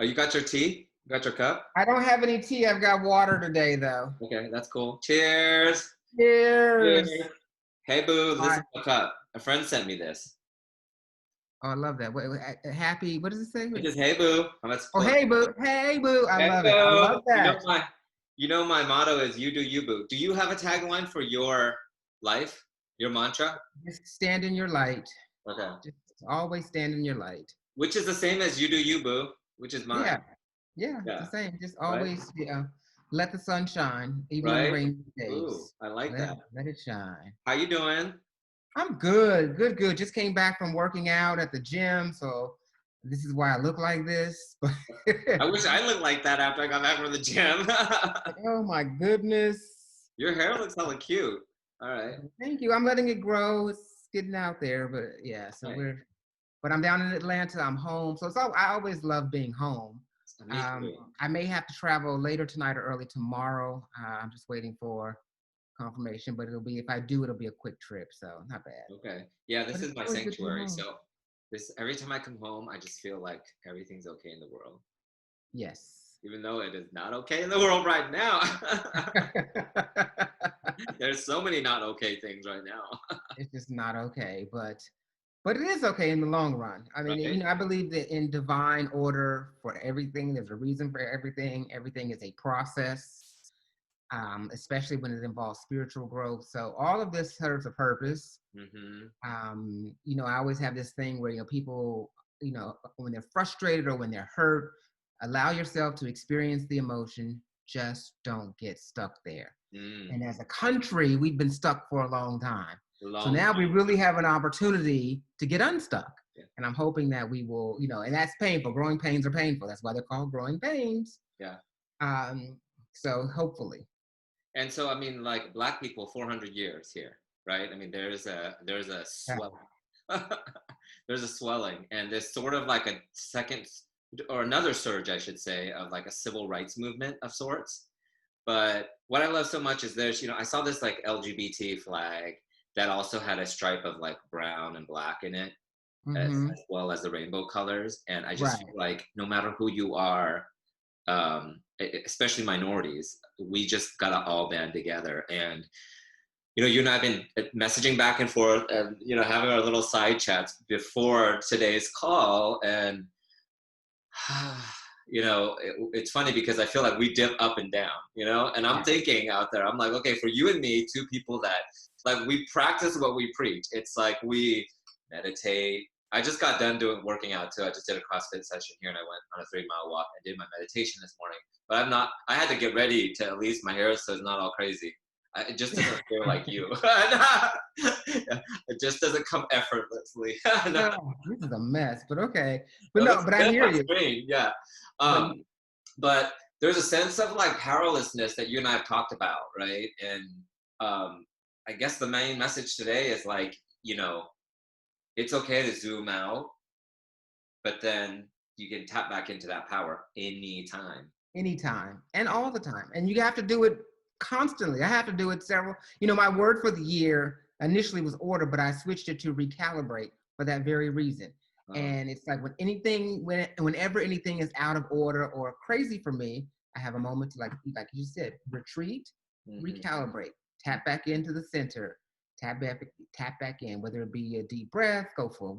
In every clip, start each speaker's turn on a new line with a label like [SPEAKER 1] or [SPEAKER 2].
[SPEAKER 1] Oh, you got your tea? You got your cup?
[SPEAKER 2] I don't have any tea. I've got water today, though.
[SPEAKER 1] Okay, that's cool. Cheers.
[SPEAKER 2] Cheers.
[SPEAKER 1] Cheers. Hey, boo,
[SPEAKER 2] All
[SPEAKER 1] this is
[SPEAKER 2] right.
[SPEAKER 1] my cup. A friend sent me this.
[SPEAKER 2] Oh, I love that. Happy, what does it say?
[SPEAKER 1] It is hey, boo. Let's
[SPEAKER 2] Oh,
[SPEAKER 1] play.
[SPEAKER 2] hey, boo. Hey, boo. I
[SPEAKER 1] Hey,
[SPEAKER 2] love it. I love
[SPEAKER 1] boo.
[SPEAKER 2] that.
[SPEAKER 1] You know my motto is you do you, boo. Do you have a tagline for your life? Your mantra?
[SPEAKER 2] Just stand in your light.
[SPEAKER 1] Okay.
[SPEAKER 2] Just always stand in your light.
[SPEAKER 1] Which is the same as you do you, boo, which is mine.
[SPEAKER 2] Yeah. Yeah. It's the
[SPEAKER 1] Yeah.
[SPEAKER 2] same. Just
[SPEAKER 1] Right?
[SPEAKER 2] always let the sun shine, even on the
[SPEAKER 1] Right?
[SPEAKER 2] rainy
[SPEAKER 1] Ooh,
[SPEAKER 2] days.
[SPEAKER 1] I like that.
[SPEAKER 2] Let it shine.
[SPEAKER 1] How you doing?
[SPEAKER 2] I'm good. Good, good. Just came back from working out at the gym. So this is why I look like this.
[SPEAKER 1] I wish I looked like that after I got back from the gym.
[SPEAKER 2] Oh my goodness.
[SPEAKER 1] Your hair looks hella cute. All right.
[SPEAKER 2] Thank you. I'm letting it grow. It's getting out there, but yeah. So
[SPEAKER 1] Nice.
[SPEAKER 2] but I'm down in Atlanta. I'm home. So I always love being home.
[SPEAKER 1] Me too.
[SPEAKER 2] I may have to travel later tonight or early tomorrow. I'm just waiting for confirmation, but if I do, it'll be a quick trip. So not bad.
[SPEAKER 1] Okay. Yeah,
[SPEAKER 2] But
[SPEAKER 1] this
[SPEAKER 2] it's
[SPEAKER 1] is my
[SPEAKER 2] always good to be
[SPEAKER 1] sanctuary.
[SPEAKER 2] home.
[SPEAKER 1] So every time I come home, I just feel like everything's okay in the world.
[SPEAKER 2] Yes.
[SPEAKER 1] Even though it is not okay in the world right now. There's so many not okay things right now.
[SPEAKER 2] It's just not okay, but it is okay in the long run. I mean,
[SPEAKER 1] Right?
[SPEAKER 2] I believe that in divine order for everything, there's a reason for everything. Everything is a process, especially when it involves spiritual growth. So all of this serves a purpose.
[SPEAKER 1] Mm-hmm.
[SPEAKER 2] I always have this thing where, people, when they're frustrated or when they're hurt, allow yourself to experience the emotion. Just don't get stuck there. And as a country, we've been stuck for a long time. So
[SPEAKER 1] Long
[SPEAKER 2] now we
[SPEAKER 1] time.
[SPEAKER 2] really have an opportunity to get unstuck.
[SPEAKER 1] Yeah.
[SPEAKER 2] And I'm hoping that we will, and that's painful. Growing pains are painful. That's why they're called growing pains.
[SPEAKER 1] Yeah.
[SPEAKER 2] So hopefully.
[SPEAKER 1] And so, I mean, like Black people, 400 years here, right? I mean, there's a swelling. There's a swelling, and there's sort of like a second or another surge, I should say, of like a civil rights movement of sorts. But what I love so much is I saw this like LGBT flag that also had a stripe of like brown and black in it,
[SPEAKER 2] Mm-hmm.
[SPEAKER 1] as well as the rainbow colors. And I just
[SPEAKER 2] Right.
[SPEAKER 1] feel like no matter who you are, especially minorities, we just gotta all band together. And you and I have been messaging back and forth, and having our little side chats before today's call, and it's funny because I feel like we dip up and down, and I'm thinking out there, I'm like, okay, for you and me, two people that like we practice what we preach. It's like we meditate. I just got done working out too. I just did a CrossFit session here, and I went on a 3-mile walk and did my meditation this morning. But I had to get ready to at least my hair so it's not all crazy. It just doesn't feel like you. It just doesn't come effortlessly. No.
[SPEAKER 2] No, this is a mess, but okay. But
[SPEAKER 1] It
[SPEAKER 2] no,
[SPEAKER 1] looks
[SPEAKER 2] but I
[SPEAKER 1] good
[SPEAKER 2] hear
[SPEAKER 1] on
[SPEAKER 2] you.
[SPEAKER 1] screen, yeah.
[SPEAKER 2] But
[SPEAKER 1] But there's a sense of like powerlessness that you and I have talked about, right? And I guess the main message today is like, it's okay to zoom out, but then you can tap back into that power anytime.
[SPEAKER 2] anytime and all the time. And you have to do it constantly. I have to do it several. My word for the year initially was order, but I switched it to recalibrate for that very reason. And it's like whenever anything is out of order or crazy for me, I have a moment to like you said, retreat, recalibrate, tap back into the center, tap back in, whether it be a deep breath, go for a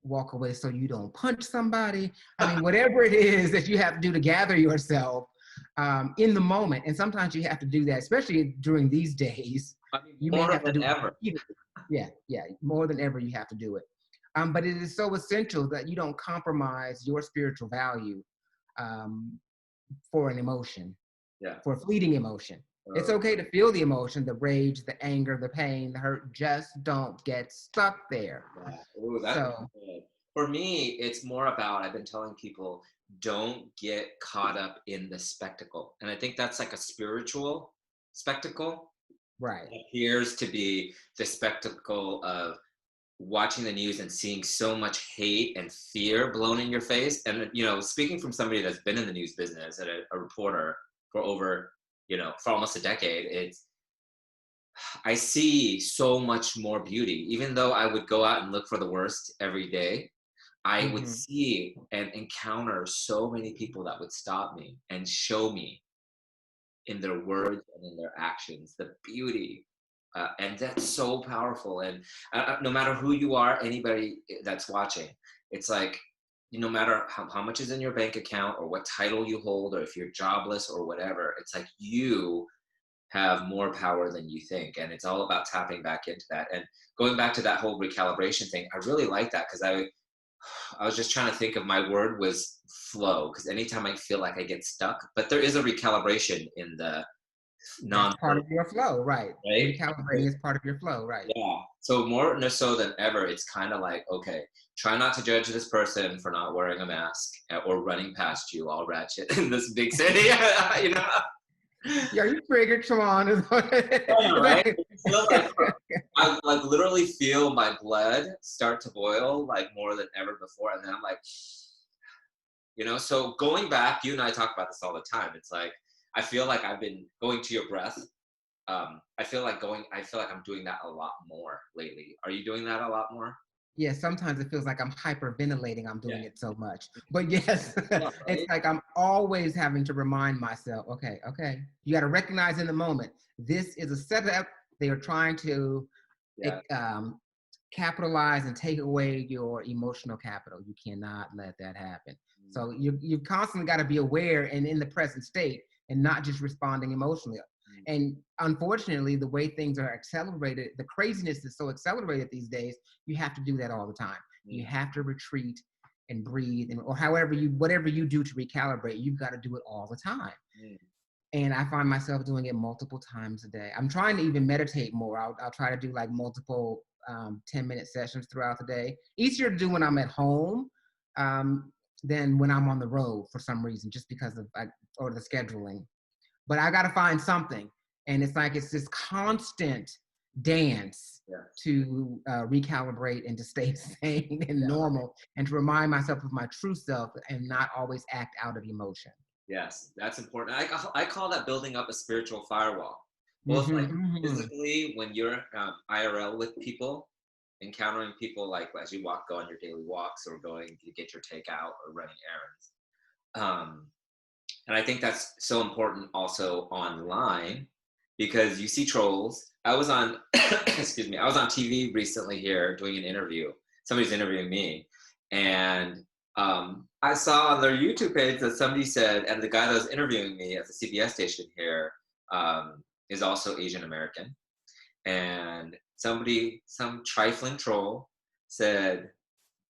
[SPEAKER 2] walk away so you don't punch somebody. I mean, whatever it is that you have to do to gather yourself in the moment. And sometimes you have to do that, especially during these days.
[SPEAKER 1] I mean,
[SPEAKER 2] You may
[SPEAKER 1] more
[SPEAKER 2] have to
[SPEAKER 1] than
[SPEAKER 2] do
[SPEAKER 1] ever.
[SPEAKER 2] it. Yeah, more than ever you have to do it. But it is so essential that you don't compromise your spiritual value for an emotion, for a fleeting emotion. It's okay to feel the emotion, the rage, the anger, the pain, the hurt. Just don't get stuck there.
[SPEAKER 1] Yeah. Ooh, that's good. For me, it's more about, I've been telling people, don't get caught up in the spectacle. And I think that's like a spiritual spectacle.
[SPEAKER 2] Right.
[SPEAKER 1] It appears to be the spectacle of watching the news and seeing so much hate and fear blown in your face. And, speaking from somebody that's been in the news business and a reporter for over, for almost a decade, I see so much more beauty, even though I would go out and look for the worst every day. I would
[SPEAKER 2] Mm-hmm.
[SPEAKER 1] see and encounter so many people that would stop me and show me in their words and in their actions the beauty. And that's so powerful. And no matter who you are, anybody that's watching, it's like, no matter how much is in your bank account or what title you hold, or if you're jobless or whatever, it's like you have more power than you think. And it's all about tapping back into that. And going back to that whole recalibration thing, I really like that, because I was just trying to think of, my word was flow, because anytime I feel like I get stuck, but there is a recalibration in the
[SPEAKER 2] That's
[SPEAKER 1] non,
[SPEAKER 2] part of your flow, right?
[SPEAKER 1] right?
[SPEAKER 2] Recalibrating is part of your flow, right?
[SPEAKER 1] Yeah. So more so than ever, it's kind of like, okay, try not to judge this person for not wearing a mask or running past you all ratchet in this big city, you know?
[SPEAKER 2] Yeah, you triggered, Toan.
[SPEAKER 1] Yeah, right? It feels like, I like literally feel my blood start to boil like more than ever before. And then I'm like, so going back, you and I talk about this all the time. It's like, I feel like I've been going to your breath. I feel like I'm doing that a lot more lately. Are you doing that a lot more?
[SPEAKER 2] Yeah, sometimes it feels like I'm hyperventilating. I'm
[SPEAKER 1] Yeah.
[SPEAKER 2] doing it so much. But yes,
[SPEAKER 1] Yeah,
[SPEAKER 2] it's
[SPEAKER 1] right?
[SPEAKER 2] like I'm always having to remind myself, okay. You got to recognize in the moment, this is a setup. They are trying to
[SPEAKER 1] Yeah.
[SPEAKER 2] capitalize and take away your emotional capital. You cannot let that happen.
[SPEAKER 1] Mm.
[SPEAKER 2] So you constantly got to be aware and in the present state and not just responding emotionally.
[SPEAKER 1] Mm.
[SPEAKER 2] And unfortunately, the way things are accelerated, the craziness is so accelerated these days, you have to do that all the time. You have to retreat and breathe, or whatever you do to recalibrate, you've got to do it all the time.
[SPEAKER 1] Mm.
[SPEAKER 2] And I find myself doing it multiple times a day. I'm trying to even meditate more. I'll try to do like multiple 10-minute sessions throughout the day. Easier to do when I'm at home than when I'm on the road for some reason, just because of or the scheduling. But I got to find something. And it's like, it's this constant dance
[SPEAKER 1] Yeah.
[SPEAKER 2] to recalibrate and to stay sane and
[SPEAKER 1] Yeah.
[SPEAKER 2] normal, and to remind myself of my true self and not always act out of emotion.
[SPEAKER 1] Yes, that's important. I call that building up a spiritual firewall, both
[SPEAKER 2] Mm-hmm,
[SPEAKER 1] like
[SPEAKER 2] mm-hmm.
[SPEAKER 1] physically when you're IRL with people, encountering people like as you go on your daily walks or going to get your takeout or running errands. And I think that's so important also online, because you see trolls. I was on, excuse me, I was on TV recently here doing an interview. Somebody's interviewing me, and I saw on their YouTube page that somebody said, and the guy that was interviewing me at the CBS station here is also Asian American, and some trifling troll said,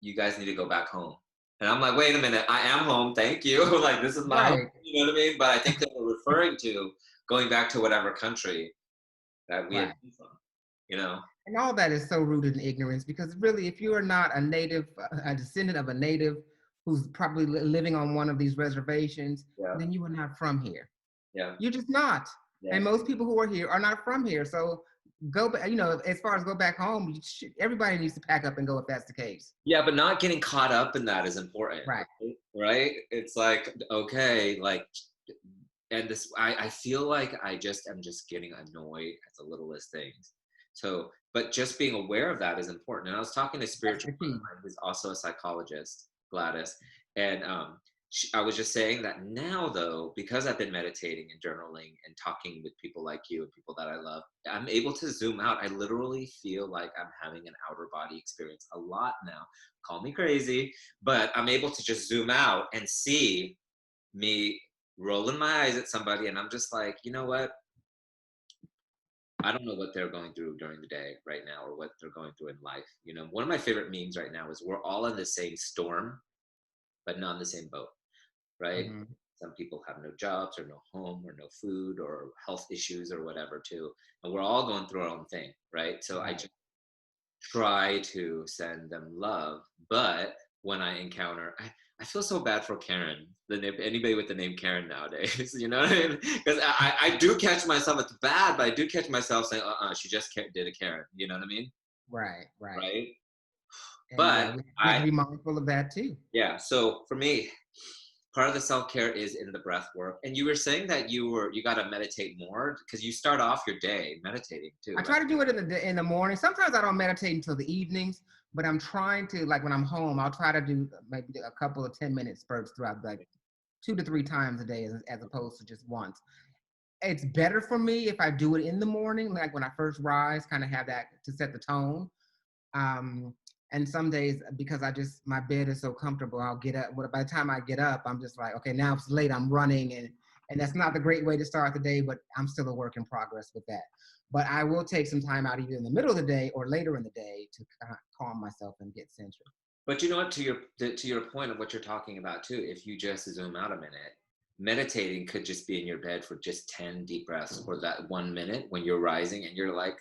[SPEAKER 1] "You guys need to go back home." And I'm like, wait a minute, I am home, thank you. Like, this is my home,
[SPEAKER 2] Right,
[SPEAKER 1] you know what I mean? But I think they were referring to going back to whatever country that we had
[SPEAKER 2] right.
[SPEAKER 1] come from, you know?
[SPEAKER 2] And all that is so rooted in ignorance, because really, if you are not a native, a descendant of a native who's probably living on one of these reservations,
[SPEAKER 1] Yeah,
[SPEAKER 2] then you are not from here.
[SPEAKER 1] yeah,
[SPEAKER 2] You're just not.
[SPEAKER 1] yeah.
[SPEAKER 2] And most people who are here are not from here. So go back, as far as go back home, everybody needs to pack up and go if that's the case.
[SPEAKER 1] Yeah, but not getting caught up in that is important,
[SPEAKER 2] Right.
[SPEAKER 1] right? It's like, okay, like, and this, I feel like I'm just getting annoyed at the littlest things. So, but just being aware of that is important. And I was talking to a
[SPEAKER 2] That's
[SPEAKER 1] spiritual
[SPEAKER 2] the
[SPEAKER 1] friend
[SPEAKER 2] key.
[SPEAKER 1] of mine who's also a psychologist, Gladys, and I was just saying that now, though, because I've been meditating and journaling and talking with people like you and people that I love, I'm able to zoom out. I literally feel like I'm having an outer body experience a lot now. Call me crazy, but I'm able to just zoom out and see me rolling my eyes at somebody, and I'm just like, you know what? I don't know what they're going through during the day right now, or what they're going through in life. One of my favorite memes right now is, we're all in the same storm, but not in the same boat, right?
[SPEAKER 2] Mm-hmm.
[SPEAKER 1] Some people have no jobs or no home or no food or health issues or whatever too. And we're all going through our own thing, right? So I
[SPEAKER 2] Right.
[SPEAKER 1] just try to send them love. But when I encounter, I feel so bad for Karen, anybody with the name Karen nowadays, you know what I mean? Because I do catch myself, it's bad, but I do catch myself saying, she just did a Karen, you know what I mean?
[SPEAKER 2] Right. Right.
[SPEAKER 1] Right?
[SPEAKER 2] And yeah,
[SPEAKER 1] But
[SPEAKER 2] we have to be mindful of that too.
[SPEAKER 1] yeah, so for me, part of the self-care is in the breath work. And you were saying that you got to meditate more, because you start off your day meditating too,
[SPEAKER 2] I
[SPEAKER 1] right?
[SPEAKER 2] try to do it in the morning. Sometimes I don't meditate until the evenings, but I'm trying to, like when I'm home, I'll try to do maybe a couple of 10-minute spurts throughout, like 2 to 3 times a day as opposed to just once. It's better for me if I do it in the morning, like when I first rise, kind of have that to set the tone. Um, and some days, because my bed is so comfortable, I'll get up. But by the time I get up, I'm just like, okay, now it's late. I'm running, and that's not the great way to start the day. But I'm still a work in progress with that. But I will take some time out either in the middle of the day or later in the day to calm myself and get centered.
[SPEAKER 1] But you know what? To your point of what you're talking about too, if you just zoom out a minute, meditating could just be in your bed for just 10 deep breaths, or that 1 minute when you're rising and you're like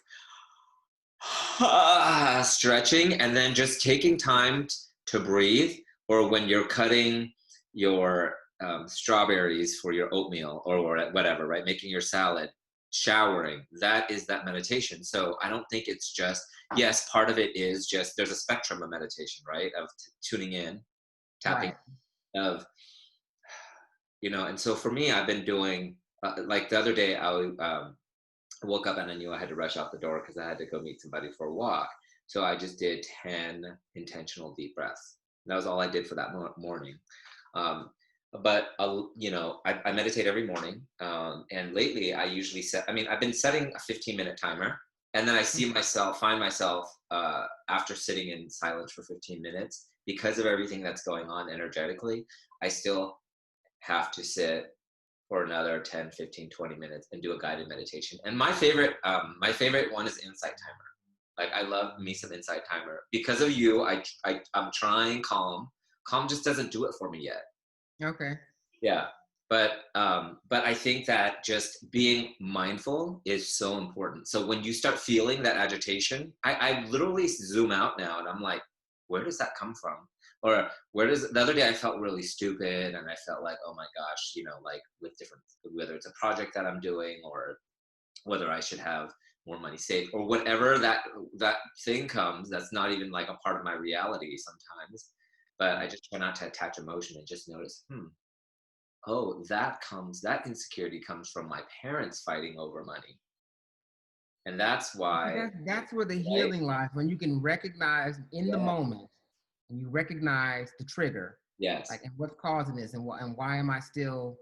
[SPEAKER 1] stretching, and then just taking time to breathe, or when you're cutting your strawberries for your oatmeal or whatever, right? Making your salad, showering, that is that meditation. So I don't think it's just, yes, part of it is just, there's a spectrum of meditation, right? Of tuning in, tapping,
[SPEAKER 2] Right.
[SPEAKER 1] of, and so for me, I've been doing, like the other day, I woke up and I knew I had to rush out the door because I had to go meet somebody for a walk. So I just did 10 intentional deep breaths. That was all I did for that morning. Um, but I meditate every morning. And lately I usually I've been setting a 15-minute timer, and then I find myself after sitting in silence for 15 minutes, because of everything that's going on energetically, I still have to sit for another 10, 15, 20 minutes and do a guided meditation. And my favorite one is insight timer. Like, I love me some insight timer. Because of you, I'm trying calm. Calm just doesn't do it for me yet.
[SPEAKER 2] Okay.
[SPEAKER 1] Yeah. But I think that just being mindful is so important. So when you start feeling that agitation, I literally zoom out now and I'm like, where does that come from? Or the other day I felt really stupid and I felt like, oh my gosh, like with different, whether it's a project that I'm doing or whether I should have more money saved or whatever that thing comes, that's not even like a part of my reality sometimes. But I just try not to attach emotion and just notice, oh, that insecurity comes from my parents fighting over money. And that's why,
[SPEAKER 2] That's where the
[SPEAKER 1] right?
[SPEAKER 2] healing lies, when you can recognize in the
[SPEAKER 1] Yeah.
[SPEAKER 2] moment, and you recognize the trigger,
[SPEAKER 1] Yes.
[SPEAKER 2] like, and what's causing this, and why am I still,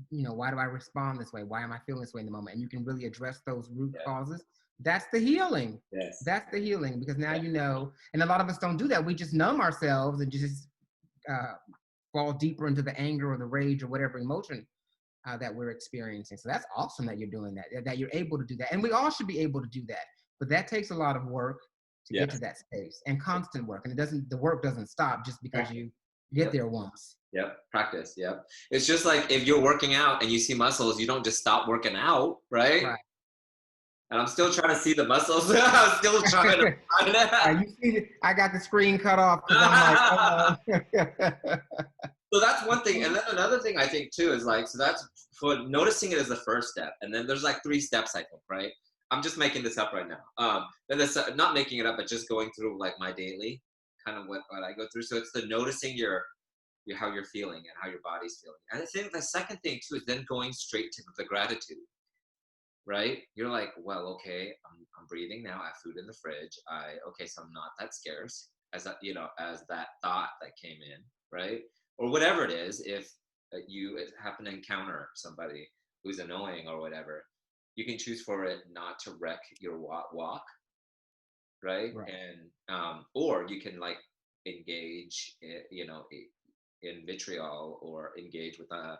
[SPEAKER 2] why do I respond this way? Why am I feeling this way in the moment? And you can really address those root
[SPEAKER 1] Yeah.
[SPEAKER 2] causes. That's the healing.
[SPEAKER 1] Yes.
[SPEAKER 2] That's the healing, because now
[SPEAKER 1] Yeah.
[SPEAKER 2] and a lot of us don't do that. We just numb ourselves and just uh, fall deeper into the anger or the rage or whatever emotion that we're experiencing. So that's awesome that you're doing that you're able to do that. And we all should be able to do that. But that takes a lot of work to get to
[SPEAKER 1] Yes.
[SPEAKER 2] that space, and constant work. And the work doesn't stop just because
[SPEAKER 1] Practice.
[SPEAKER 2] you get
[SPEAKER 1] Yep.
[SPEAKER 2] there once.
[SPEAKER 1] Yep. Practice. Yep. It's just like if you're working out and you see muscles, you don't just stop working out, right?
[SPEAKER 2] Right.
[SPEAKER 1] And I'm still trying to see the muscles. I'm still trying to find that.
[SPEAKER 2] You see, I got the screen cut off because I'm like,
[SPEAKER 1] So that's one thing. And then another thing I think too is like, so that's for noticing it as the first step. And then there's like 3 steps, I think, right? I'm just making this up right now. Then this, not making it up, but just going through like my daily kind of what I go through. So it's the noticing your how you're feeling and how your body's feeling. And I think the second thing too is then going straight to the gratitude, right? You're like, well, okay, I'm breathing now. I have food in the fridge. Okay, so I'm not that scarce as that, as that thought that came in, right? Or whatever it is. If you happen to encounter somebody who's annoying or whatever, you can choose for it not to wreck your walk, right?
[SPEAKER 2] right.
[SPEAKER 1] And or you can like engage, in vitriol or engage with a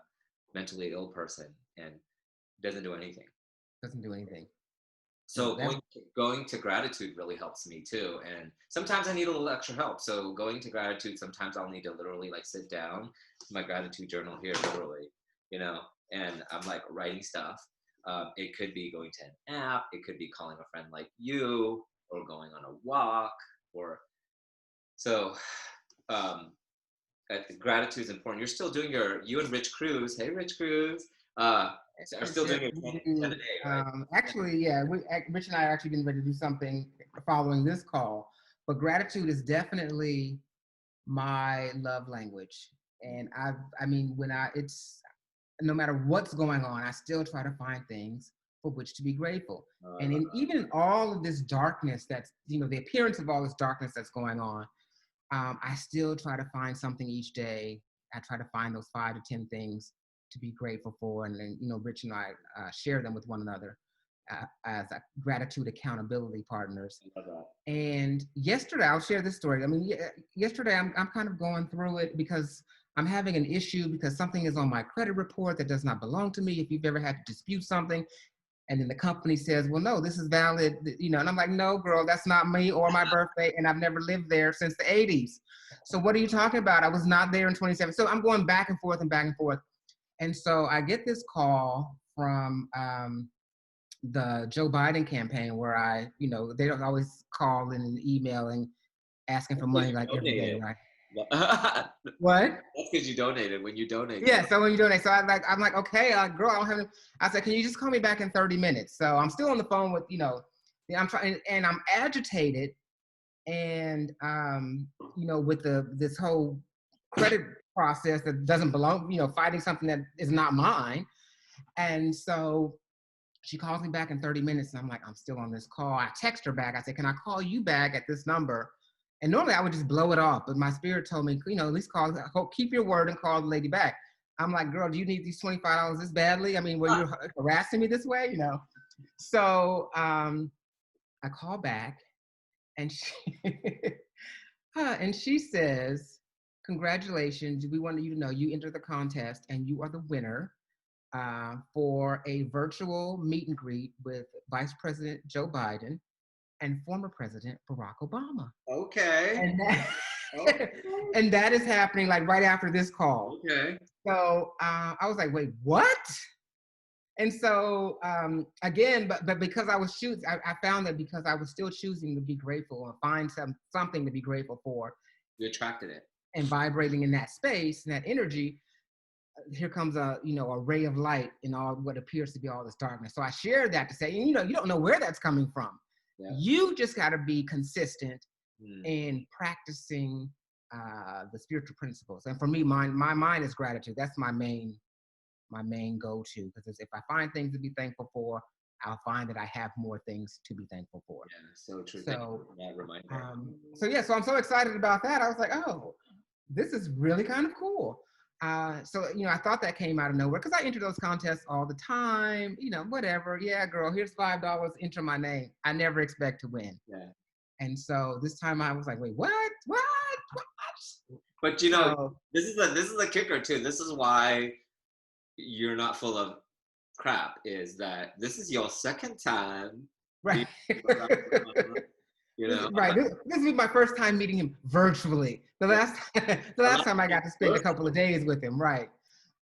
[SPEAKER 1] mentally ill person, and it doesn't do anything.
[SPEAKER 2] Doesn't do anything. No,
[SPEAKER 1] So
[SPEAKER 2] that's
[SPEAKER 1] going to gratitude really helps me too. And sometimes I need a little extra help. So going to gratitude, sometimes I'll need to literally like sit down to my gratitude journal here, literally, and I'm like writing stuff. It could be going to an app. It could be calling a friend like you, or going on a walk, or so. Um, Gratitude is important. You're still doing you and Rich Cruz. Hey, Rich Cruz. Are still doing your 10 a day, right?
[SPEAKER 2] actually, yeah. Rich and I are actually getting ready to do something following this call. But gratitude is definitely my love language. And I mean, it's no matter what's going on, I still try to find things for which to be grateful.
[SPEAKER 1] I
[SPEAKER 2] And
[SPEAKER 1] love
[SPEAKER 2] in even all of this darkness that's, the appearance of all this darkness that's going on, I still try to find something each day. I try to find those 5 to 10 things to be grateful for. And then, Rich and I share them with one another as gratitude accountability partners.
[SPEAKER 1] I love that.
[SPEAKER 2] And yesterday, I'll share this story. I mean, yesterday I'm kind of going through it because I'm having an issue because something is on my credit report that does not belong to me. If you've ever had to dispute something, and then the company says, well, no, this is valid, and I'm like, no, girl, that's not me or my birthday, and I've never lived there since the 80s. So what are you talking about? I was not there in 27. So I'm going back and forth and back and forth. And so I get this call from the Joe Biden campaign where they don't always call and emailing asking for money like every day, right? What?
[SPEAKER 1] That's because you donated. When you donate.
[SPEAKER 2] Yeah, so when you donate, so I'm like, okay, girl, I don't have. I said, can you just call me back in 30 minutes? So I'm still on the phone with, I'm trying, and I'm agitated, and with this whole credit process that doesn't belong, fighting something that is not mine, and so she calls me back in 30 minutes, and I'm like, I'm still on this call. I text her back. I said, can I call you back at this number? And normally I would just blow it off, but my spirit told me, at least keep your word and call the lady back. I'm like, girl, do you need these $25 this badly? I mean, were you harassing me this way, So I call back, and she says, congratulations. We wanted you to know you entered the contest and you are the winner for a virtual meet and greet with Vice President Joe Biden and former President Barack Obama.
[SPEAKER 1] Okay.
[SPEAKER 2] And that is happening like right after this call.
[SPEAKER 1] Okay.
[SPEAKER 2] So I was like, wait, what? And so again, but because I was I found that because I was still choosing to be grateful or find something to be grateful for.
[SPEAKER 1] You attracted it.
[SPEAKER 2] And vibrating in that space, and that energy, here comes a ray of light in all what appears to be all this darkness. So I shared that to say, you don't know where that's coming from. Yeah. You just got to be consistent in practicing the spiritual principles. And for me, my mind is gratitude. That's my main go-to, because if I find things to be thankful for, I'll find that I have more things to be thankful for.
[SPEAKER 1] Yeah, so true.
[SPEAKER 2] So
[SPEAKER 1] that reminder.
[SPEAKER 2] So I'm so excited about that. I was like, oh, this is really kind of cool. So I thought that came out of nowhere because I enter those contests all the time, whatever. Yeah, girl, here's $5, enter my name. I never expect to win. Yeah. And so this time I was like, wait, what?
[SPEAKER 1] But this is the kicker too. This is why you're not full of crap, is that this is your second time.
[SPEAKER 2] Right. Right. This is my first time meeting him virtually. The last time I got to spend a couple of days with him, right?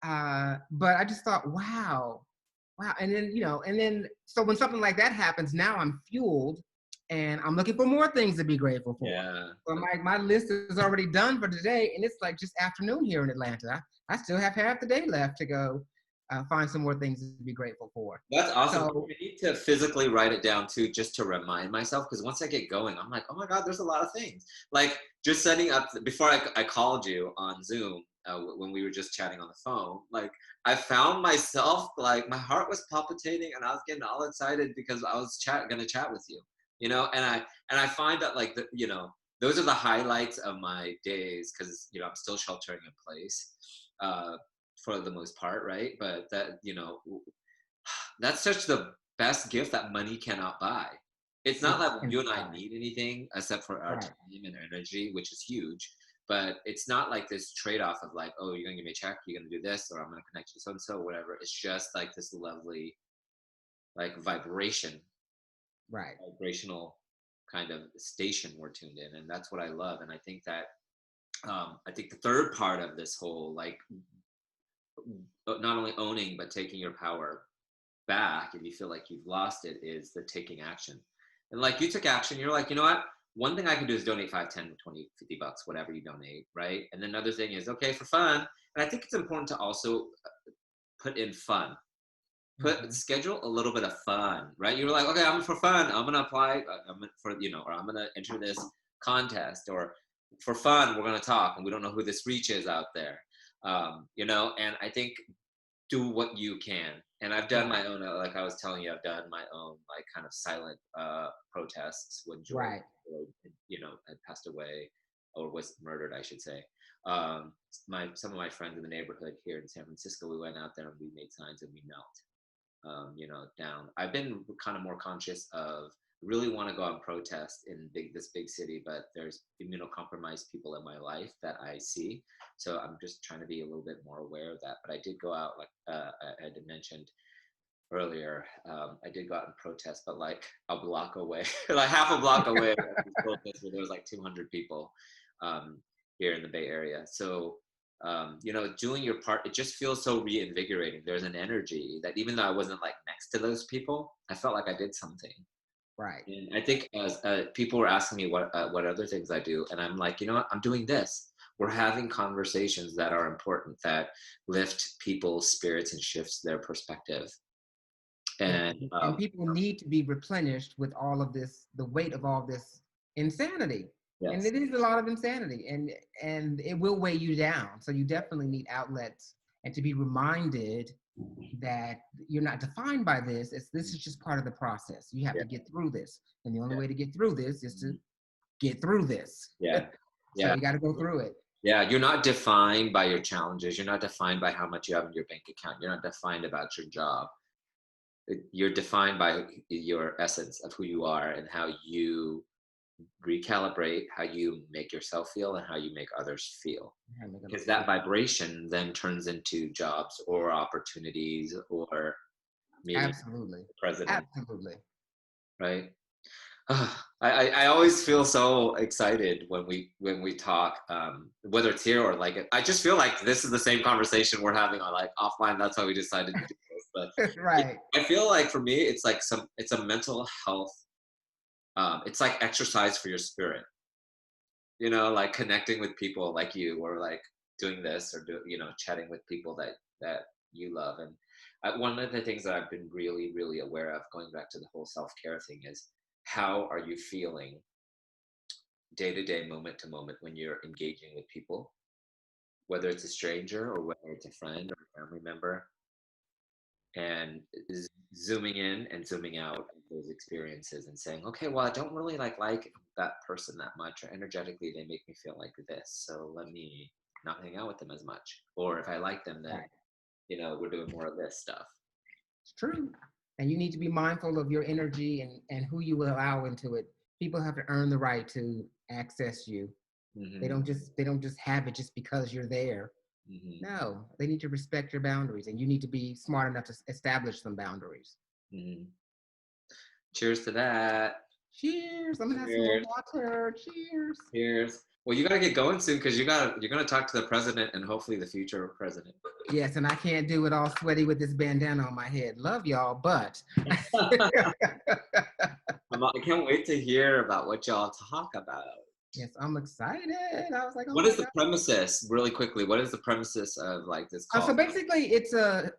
[SPEAKER 2] But I just thought, wow, and then so when something like that happens, now I'm fueled, and I'm looking for more things to be grateful for.
[SPEAKER 1] Yeah.
[SPEAKER 2] So my list is already done for today, and it's like just afternoon here in Atlanta. I still have half the day left to go. Find some more things to be grateful for.
[SPEAKER 1] That's awesome. So, I need to physically write it down too, just to remind myself, because once I get going, I'm like, oh my God, there's a lot of things. Like just setting up, before I called you on Zoom, when we were just chatting on the phone, like I found myself, like my heart was palpitating and I was getting all excited because I was gonna chat with you, and I find that like, those are the highlights of my days, because, I'm still sheltering in place. For the most part, right? But that, that's such the best gift that money cannot buy. It's not like you and I need anything except for our time and energy, which is huge. But it's not like this trade-off of like, oh, you're gonna give me a check, you're gonna do this, or I'm gonna connect you to so-and-so, whatever. It's just like this lovely, like vibration,
[SPEAKER 2] right?
[SPEAKER 1] Vibrational kind of station we're tuned in, and that's what I love. And I think that, I think the third part of this whole, like, not only owning but taking your power back if you feel like you've lost it, is the taking action. And like, you took action, you're like, you know what, one thing I can do is donate 5, 10, 20, 50 bucks, whatever you donate, right? And then another thing is, okay, for fun. And I think it's important to also put in fun. Schedule a little bit of fun, right? You're like, okay, I'm for fun, I'm gonna apply, or I'm gonna enter this contest, or for fun we're gonna talk, and we don't know who this reach is out there. And I think do what you can. And I've done my own, like I was telling you, I've done my own like kind of silent protests when George,
[SPEAKER 2] Right.
[SPEAKER 1] had passed away or was murdered, I should say. Some of my friends in the neighborhood here in San Francisco, we went out there and we made signs and we knelt, down. I've been kind of more conscious of really want to go out and protest in this big city, but there's immunocompromised people in my life that I see. So I'm just trying to be a little bit more aware of that. But I did go out, like I had mentioned earlier, I did go out and protest, but like a block away, like half a block away, where there was like 200 people here in the Bay Area. So, doing your part, it just feels so reinvigorating. There's an energy that even though I wasn't like next to those people, I felt like I did something.
[SPEAKER 2] Right.
[SPEAKER 1] And I think as people were asking me what other things I do, and I'm like, you know what, I'm doing this. We're having conversations that are important, that lift people's spirits and shifts their perspective. And
[SPEAKER 2] people need to be replenished with all of this, the weight of all this insanity.
[SPEAKER 1] yes.
[SPEAKER 2] And it is a lot of insanity, and it will weigh you down. So you definitely need outlets, and to be reminded that you're not defined by this. This is just part of the process. You have to get through this. And the only way to get through this is to get through this.
[SPEAKER 1] Yeah.
[SPEAKER 2] So you got to go through it.
[SPEAKER 1] Yeah, you're not defined by your challenges. You're not defined by how much you have in your bank account. You're not defined about your job. You're defined by your essence of who you are and how you recalibrate, how you make yourself feel and how you make others feel. Because that vibration then turns into jobs or opportunities or meeting
[SPEAKER 2] Absolutely.
[SPEAKER 1] the president.
[SPEAKER 2] Absolutely.
[SPEAKER 1] Right? I always feel so excited when we talk, whether it's here or like I just feel like this is the same conversation we're having on like offline. That's why we decided to do this. But
[SPEAKER 2] right.
[SPEAKER 1] I feel like for me, it's like it's a mental health. It's like exercise for your spirit. Like connecting with people like you, or like doing this, or chatting with people that you love. And one of the things that I've been really, really aware of, going back to the whole self-care thing, is how are you feeling day to day, moment to moment, when you're engaging with people, whether it's a stranger or whether it's a friend or a family member, and zooming in and zooming out of those experiences and saying, okay, well, I don't really like that person that much, or energetically they make me feel like this, so let me not hang out with them as much. Or if I like them, then we're doing more of this stuff.
[SPEAKER 2] It's true. And you need to be mindful of your energy and who you will allow into it. People have to earn the right to access you. Mm-hmm. They don't just have it just because you're there. Mm-hmm. No, they need to respect your boundaries, and you need to be smart enough to establish some boundaries.
[SPEAKER 1] Mm-hmm. Cheers to that.
[SPEAKER 2] Cheers. I'm gonna have some more water. Cheers.
[SPEAKER 1] Cheers. Well, you got to get going soon, because you're going to talk to the president and hopefully the future president.
[SPEAKER 2] Yes, and I can't do it all sweaty with this bandana on my head. Love y'all, but
[SPEAKER 1] I can't wait to hear about what y'all talk about.
[SPEAKER 2] Yes, I'm excited. I was like, oh,
[SPEAKER 1] what is the premises, really quickly? What is the premises of like this call?
[SPEAKER 2] So basically, it's a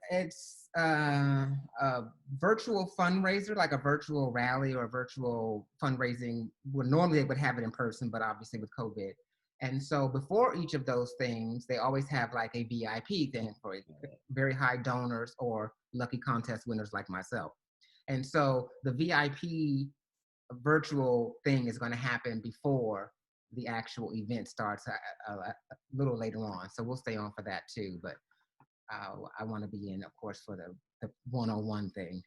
[SPEAKER 2] virtual fundraiser, like a virtual rally or virtual fundraising. Well, normally they would have it in person, but obviously with COVID. And so before each of those things, they always have like a VIP thing for very high donors or lucky contest winners like myself. And so the VIP virtual thing is going to happen before the actual event starts a little later on. So we'll stay on for that too. But I want to be in, of course, for the one-on-one thing.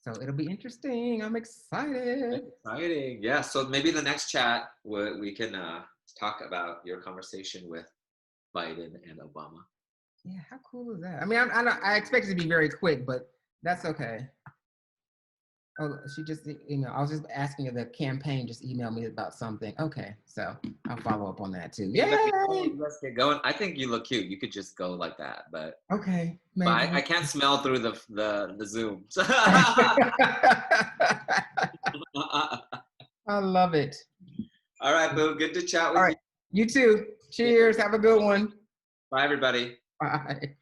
[SPEAKER 2] So it'll be interesting. I'm excited.
[SPEAKER 1] Exciting. Yeah. So maybe the next chat, we can talk about your conversation with Biden and Obama.
[SPEAKER 2] Yeah. How cool is that? I mean, I expect it to be very quick, but that's okay. Oh, she just I was just asking the campaign just email me about something. Okay, so I'll follow up on that too. Yay!
[SPEAKER 1] Let's get going. I think you look cute. You could just go like that, but
[SPEAKER 2] okay.
[SPEAKER 1] But I can't smell through the Zoom.
[SPEAKER 2] I love it.
[SPEAKER 1] All right, boo. Good to chat with you.
[SPEAKER 2] You too. Cheers. Have a good one.
[SPEAKER 1] Bye, everybody.
[SPEAKER 2] Bye.